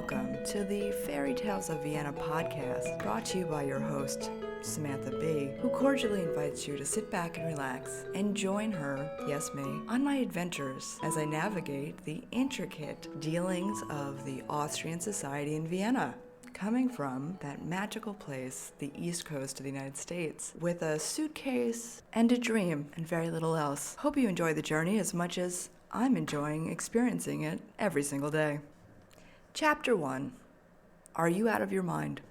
welcome to the Fairy Tales of Vienna podcast, brought to you by your host, Samantha B., who cordially invites you to sit back and relax and join her, yes me, on my adventures as I navigate the intricate dealings of the Austrian society in Vienna, coming from that magical place, the East Coast of the United States, with a suitcase and a dream and very little else. Hope you enjoy the journey as much as I'm enjoying experiencing it every single day. Chapter 1. Are you out of your mind?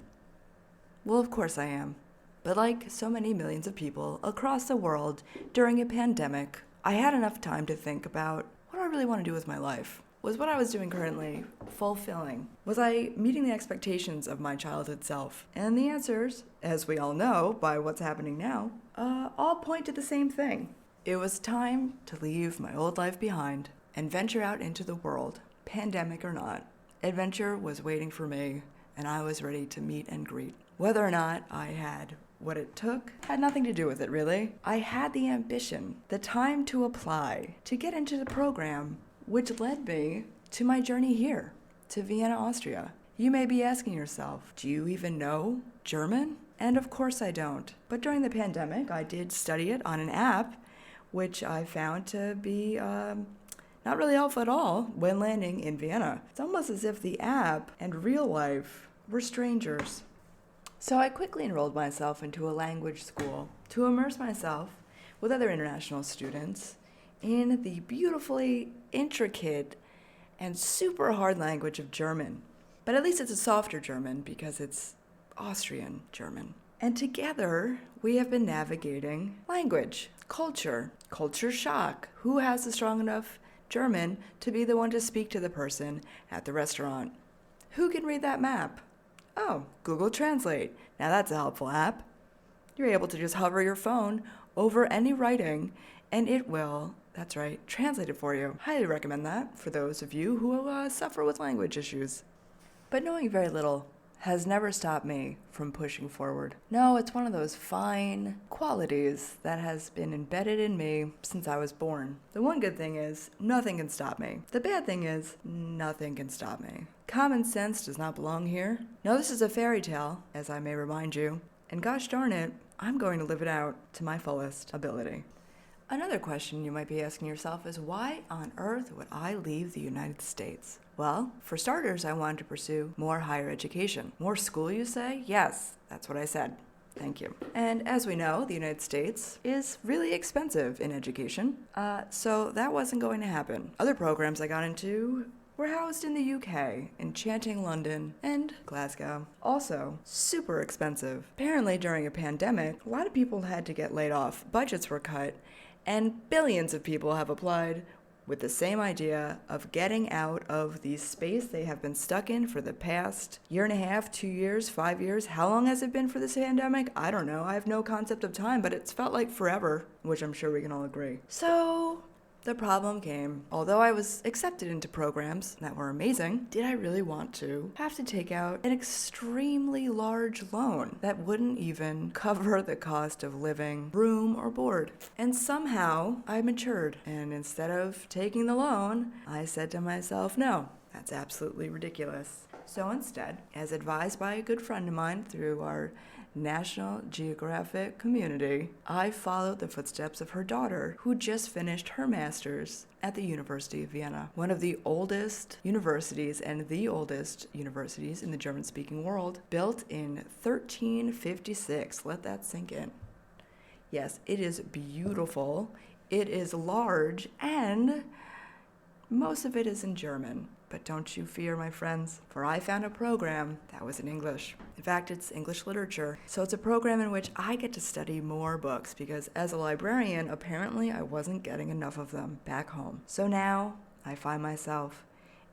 Well, of course I am. But like so many millions of people across the world during a pandemic, I had enough time to think about what do I really want to do with my life? Was what I was doing currently fulfilling? Was I meeting the expectations of my childhood self? And the answers, as we all know by what's happening now, all point to the same thing. It was time to leave my old life behind and venture out into the world, pandemic or not. Adventure was waiting for me, and I was ready to meet and greet. Whether or not I had what it took had nothing to do with it, really. I had the ambition, the time to apply, to get into the program, which led me to my journey here, to Vienna, Austria. You may be asking yourself, do you even know German? And of course I don't. But during the pandemic, I did study it on an app, which I found to be not really helpful at all when landing in Vienna. It's almost as if the app and real life were strangers. So I quickly enrolled myself into a language school to immerse myself with other international students in the beautifully intricate and super hard language of German. But at least it's a softer German because it's Austrian German. And together we have been navigating language, culture shock. Who has a strong enough German to be the one to speak to the person at the restaurant? Who can read that map? Oh, Google Translate. Now that's a helpful app. You're able to just hover your phone over any writing and it will, that's right, translate it for you. Highly recommend that for those of you who suffer with language issues. But knowing very little has never stopped me from pushing forward. No, it's one of those fine qualities that has been embedded in me since I was born. The one good thing is, nothing can stop me. The bad thing is, nothing can stop me. Common sense does not belong here. No, this is a fairy tale, as I may remind you, and gosh darn it, I'm going to live it out to my fullest ability. Another question you might be asking yourself is, why on earth would I leave the United States? Well, for starters, I wanted to pursue more higher education. More school, you say? Yes, that's what I said. Thank you. And as we know, the United States is really expensive in education, so that wasn't going to happen. Other programs I got into were housed in the UK, enchanting London and Glasgow. Also, super expensive. Apparently, during a pandemic, a lot of people had to get laid off. Budgets were cut. And billions of people have applied with the same idea of getting out of the space they have been stuck in for the past year and a half, 2 years, 5 years. How long has it been for this pandemic? I don't know. I have no concept of time, but it's felt like forever, which I'm sure we can all agree. So the problem came. Although I was accepted into programs that were amazing, did I really want to have to take out an extremely large loan that wouldn't even cover the cost of living, room, or board? And somehow I matured, and instead of taking the loan, I said to myself, no, that's absolutely ridiculous. So instead, as advised by a good friend of mine through our National Geographic community, I followed the footsteps of her daughter, who just finished her master's at the University of Vienna, one of the oldest universities and the oldest universities in the German-speaking world, built in 1356. Let that sink in. Yes, it is beautiful, it is large, and most of it is in German. But don't you fear, my friends, for I found a program that was in English. In fact, it's English literature. So it's a program in which I get to study more books because as a librarian, apparently I wasn't getting enough of them back home. So now I find myself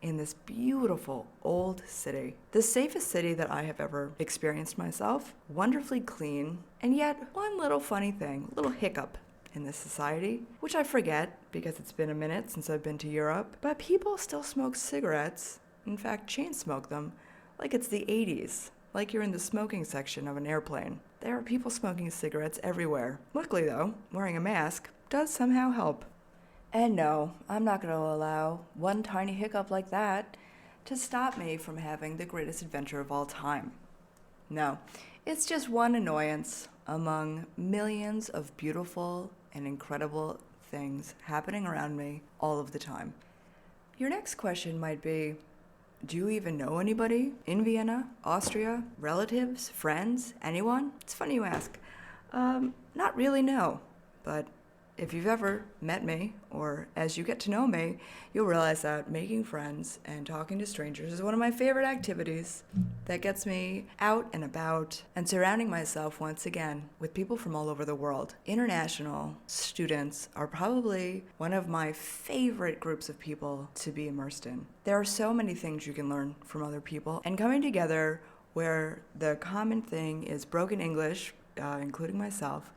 in this beautiful old city, the safest city that I have ever experienced myself, wonderfully clean, and yet one little funny thing, little hiccup in this society, which I forget because it's been a minute since I've been to Europe, but people still smoke cigarettes, in fact chain smoke them, like it's the 80s, like you're in the smoking section of an airplane. There are people smoking cigarettes everywhere. Luckily though, wearing a mask does somehow help. And no, I'm not going to allow one tiny hiccup like that to stop me from having the greatest adventure of all time. No, it's just one annoyance among millions of beautiful and incredible things happening around me all of the time. Your next question might be, do you even know anybody in Vienna, Austria? Relatives, friends, anyone? It's funny you ask. Not really, no. But if you've ever met me, or as you get to know me, you'll realize that making friends and talking to strangers is one of my favorite activities that gets me out and about and surrounding myself once again with people from all over the world. International students are probably one of my favorite groups of people to be immersed in. There are so many things you can learn from other people, and coming together where the common thing is broken English, including myself,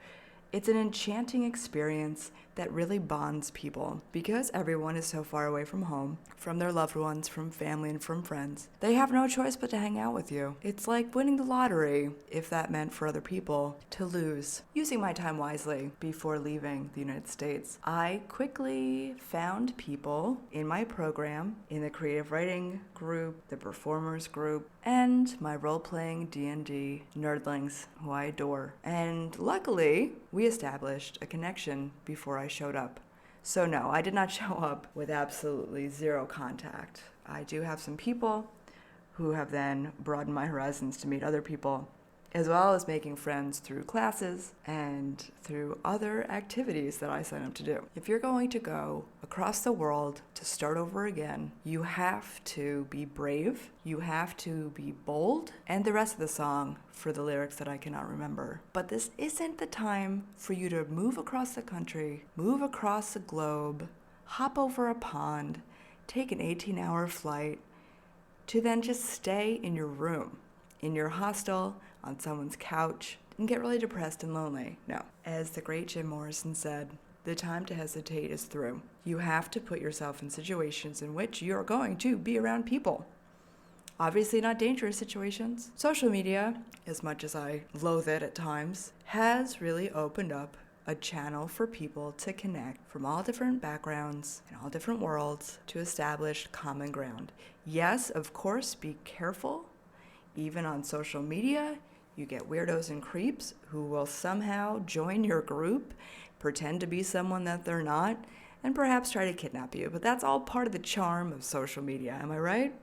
it's an enchanting experience that really bonds people. Because everyone is so far away from home, from their loved ones, from family, and from friends, they have no choice but to hang out with you. It's like winning the lottery, if that meant for other people to lose. Using my time wisely before leaving the United States, I quickly found people in my program, in the creative writing group, the performers group, and my role-playing D&D nerdlings who I adore. And luckily, we established a connection before I showed up. So no, I did not show up with absolutely zero contact. I do have some people who have then broadened my horizons to meet other people, as well as making friends through classes and through other activities that I sign up to do. If you're going to go across the world to start over again, you have to be brave, you have to be bold, and the rest of the song for the lyrics that I cannot remember. But this isn't the time for you to move across the country, move across the globe, hop over a pond, take an 18-hour flight, to then just stay in your room, in your hostel, on someone's couch, and get really depressed and lonely. No. As the great Jim Morrison said, the time to hesitate is through. You have to put yourself in situations in which you're going to be around people. Obviously not dangerous situations. Social media, as much as I loathe it at times, has really opened up a channel for people to connect from all different backgrounds and all different worlds to establish common ground. Yes, of course, be careful. Even on social media, you get weirdos and creeps who will somehow join your group, pretend to be someone that they're not, and perhaps try to kidnap you. But that's all part of the charm of social media, am I right?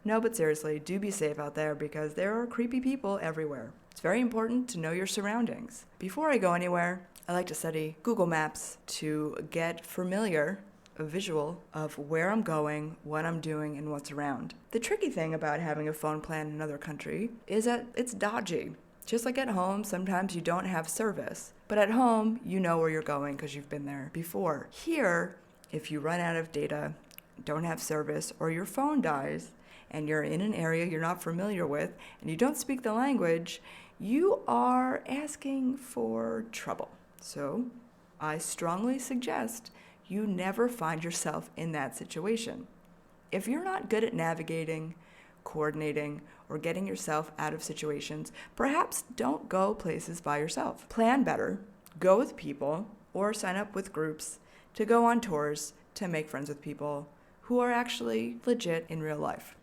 No, but seriously, do be safe out there because there are creepy people everywhere. It's very important to know your surroundings. Before I go anywhere, I like to study Google Maps to get familiar, a visual of where I'm going, what I'm doing, and what's around. The tricky thing about having a phone plan in another country is that it's dodgy. Just like at home, sometimes you don't have service. But at home, you know where you're going because you've been there before. Here, if you run out of data, don't have service, or your phone dies, and you're in an area you're not familiar with, and you don't speak the language, you are asking for trouble. So I strongly suggest you never find yourself in that situation. If you're not good at navigating, coordinating, or getting yourself out of situations, perhaps don't go places by yourself. Plan better, go with people, or sign up with groups to go on tours to make friends with people who are actually legit in real life.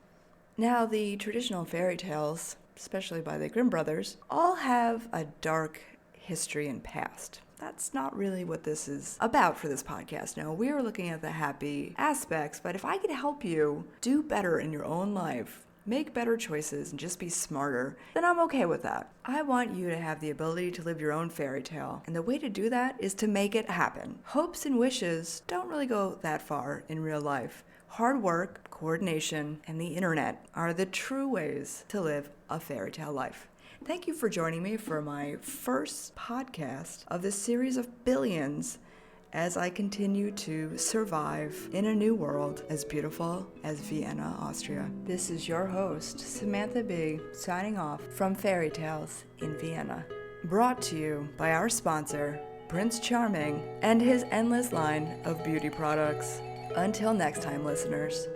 Now, the traditional fairy tales, especially by the Grimm brothers, all have a dark history and past. That's not really what this is about for this podcast. No, we are looking at the happy aspects, but if I could help you do better in your own life, make better choices, and just be smarter, then I'm okay with that. I want you to have the ability to live your own fairy tale, and the way to do that is to make it happen. Hopes and wishes don't really go that far in real life. Hard work, coordination, and the internet are the true ways to live a fairy tale life. Thank you for joining me for my first podcast of this series of billions as I continue to survive in a new world as beautiful as Vienna, Austria. This is your host, Samantha B., signing off from Fairy Tales in Vienna. Brought to you by our sponsor, Prince Charming, and his endless line of beauty products. Until next time, listeners.